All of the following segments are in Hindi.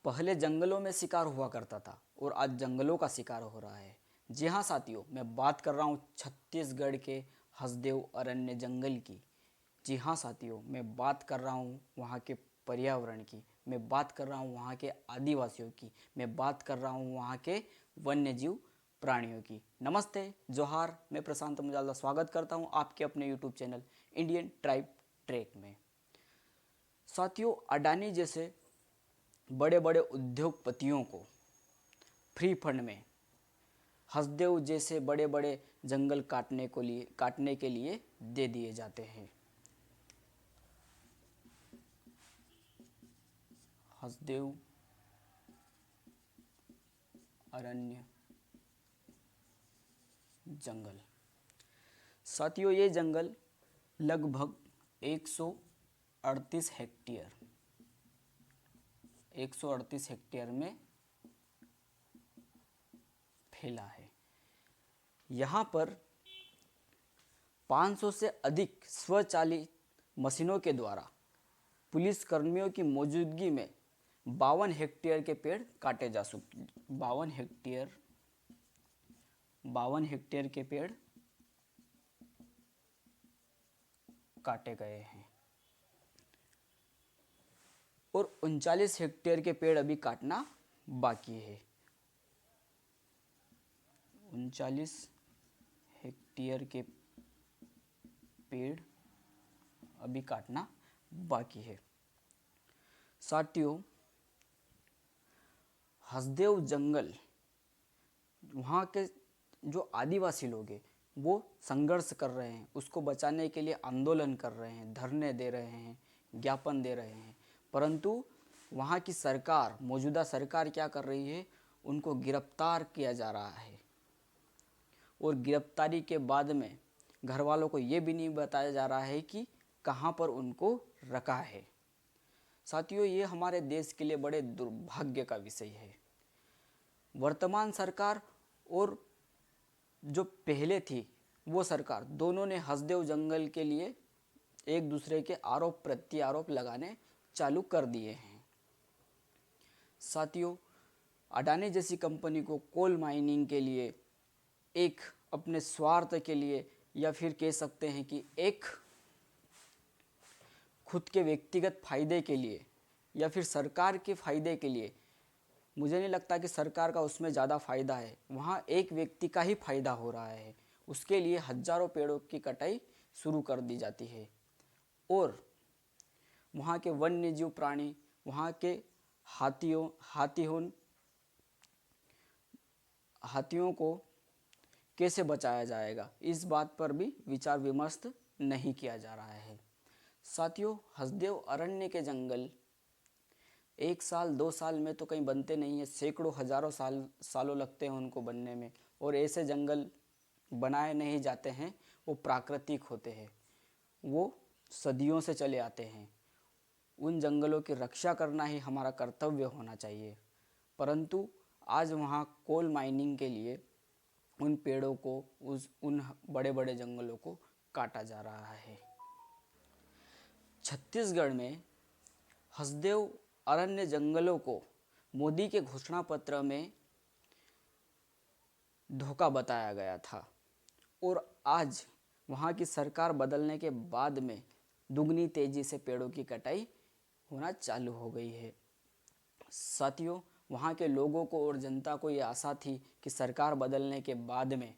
पहले जंगलों में शिकार हुआ करता था और आज जंगलों का शिकार हो रहा है। जी हाँ साथियों, मैं बात कर रहा हूँ छत्तीसगढ़ के हसदेव अरण्य जंगल की। जी हाँ साथियों, मैं बात कर रहा हूँ वहाँ के पर्यावरण की, मैं बात कर रहा हूँ वहाँ के आदिवासियों की, मैं बात कर रहा हूँ वहाँ के वन्यजीव प्राणियों की। नमस्ते, जोहार, मैं प्रशांत मुजाला स्वागत करता हूँ आपके अपने YouTube channel Indian tribe track में। साथियों, अडानी जैसे बड़े बड़े उद्योगपतियों को फ्री फंड में हसदेव जैसे बड़े बड़े जंगल काटने के लिए दे दिए जाते हैं। हसदेव अरण्य जंगल। साथियों, ये जंगल लगभग 138 हेक्टेयर 138 हेक्टेयर में फैला है। यहाँ पर 500 से अधिक स्वचालित मशीनों के द्वारा पुलिस कर्मियों की मौजूदगी में 52 हेक्टेयर के पेड़ काटे जा चुके 52 हेक्टेयर के पेड़ काटे गए हैं और 39 हेक्टेयर के पेड़ अभी काटना बाकी है। 39 हेक्टेयर के पेड़ अभी काटना बाकी है। साथियों, हसदेव जंगल, वहाँ के जो आदिवासी लोग हैं वो संघर्ष कर रहे हैं, उसको बचाने के लिए आंदोलन कर रहे हैं, धरने दे रहे हैं, ज्ञापन दे रहे हैं, परंतु वहाँ की सरकार, मौजूदा सरकार क्या कर रही है, उनको गिरफ्तार किया जा रहा है और गिरफ्तारी के बाद में घर वालों को ये भी नहीं बताया जा रहा है कि कहाँ पर उनको रखा है। साथियों, ये हमारे देश के लिए बड़े दुर्भाग्य का विषय है। वर्तमान सरकार और जो पहले थी वो सरकार, दोनों ने हसदेव जंगल के लिए एक दूसरे के आरोप प्रत्यारोप लगाने चालू कर दिए हैं। साथियों, अडानी जैसी कंपनी को कोल माइनिंग के लिए, एक अपने स्वार्थ के लिए, या फिर कह सकते हैं कि एक खुद के व्यक्तिगत फायदे के लिए या फिर सरकार के फायदे के लिए, मुझे नहीं लगता कि सरकार का उसमें ज़्यादा फ़ायदा है। वहाँ एक व्यक्ति का ही फायदा हो रहा है, उसके लिए हजारों पेड़ों की कटाई शुरू कर दी जाती है और वहाँ के वन्य जीव प्राणी, वहाँ के हाथियों को कैसे बचाया जाएगा, इस बात पर भी विचार विमर्श नहीं किया जा रहा है। साथियों, हसदेव अरण्य के जंगल 1 साल 2 साल में तो कहीं बनते नहीं है, सैकड़ों हजारों सालों लगते हैं उनको बनने में। और ऐसे जंगल बनाए नहीं जाते हैं, वो प्राकृतिक होते हैं, वो सदियों से चले आते हैं। उन जंगलों की रक्षा करना ही हमारा कर्तव्य होना चाहिए, परंतु आज वहाँ कोल माइनिंग के लिए उन पेड़ों को, उन बड़े बड़े जंगलों को काटा जा रहा है। छत्तीसगढ़ में हसदेव अरण्य जंगलों को मोदी के घोषणा पत्र में धोखा बताया गया था और आज वहाँ की सरकार बदलने के बाद में दुगनी तेजी से पेड़ों की कटाई होना चालू हो गई है। साथियों, वहाँ के लोगों को और जनता को ये आशा थी कि सरकार बदलने के बाद में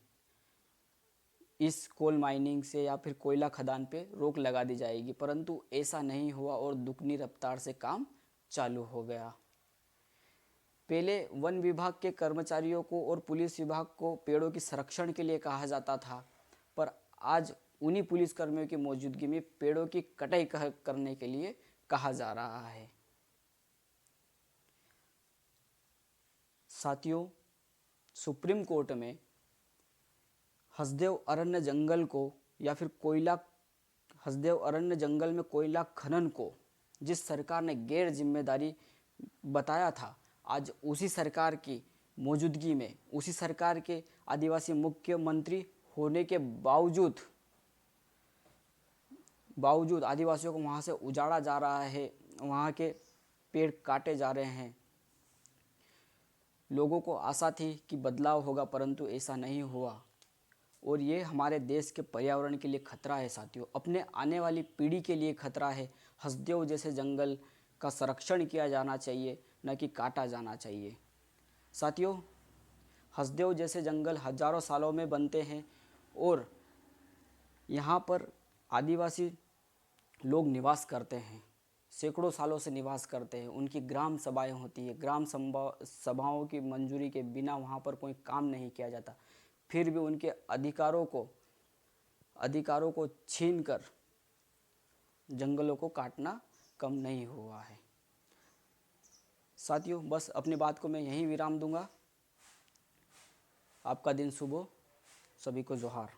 इस कोल माइनिंग से या फिर कोयला खदान पे रोक लगा दी जाएगी, परंतु ऐसा नहीं हुआ और दुगनी रफ्तार से काम चालू हो गया। पहले वन विभाग के कर्मचारियों को और पुलिस विभाग को पेड़ों की संरक्षण के लिए कहा जाता था, पर आज उन्हीं पुलिस कर्मियों की मौजूदगी में पेड़ों की कटाई करने के लिए कहा जा रहा है। साथियों, सुप्रीम कोर्ट में हसदेव अरण्य जंगल को या फिर हसदेव अरण्य जंगल में कोयला खनन को जिस सरकार ने गैर जिम्मेदारी बताया था, आज उसी सरकार की मौजूदगी में, उसी सरकार के आदिवासी मुख्यमंत्री होने के बावजूद आदिवासियों को वहाँ से उजाड़ा जा रहा है, वहाँ के पेड़ काटे जा रहे हैं। लोगों को आशा थी कि बदलाव होगा, परंतु ऐसा नहीं हुआ और ये हमारे देश के पर्यावरण के लिए खतरा है साथियों। अपने आने वाली पीढ़ी के लिए खतरा है। हसदेव जैसे जंगल का संरक्षण किया जाना चाहिए, न कि काटा जाना चाहिए। साथियों, हसदेव जैसे जंगल हजारों सालों में बनते हैं और यहाँ पर आदिवासी लोग निवास करते हैं, सैकड़ों सालों से निवास करते हैं। उनकी ग्राम सभाएं होती है, ग्राम सभाओं की मंजूरी के बिना वहाँ पर कोई काम नहीं किया जाता। फिर भी उनके अधिकारों को छीनकर जंगलों को काटना कम नहीं हुआ है। साथियों, बस अपनी बात को मैं यहीं विराम दूंगा। आपका दिन शुभ हो। सभी को जोहार।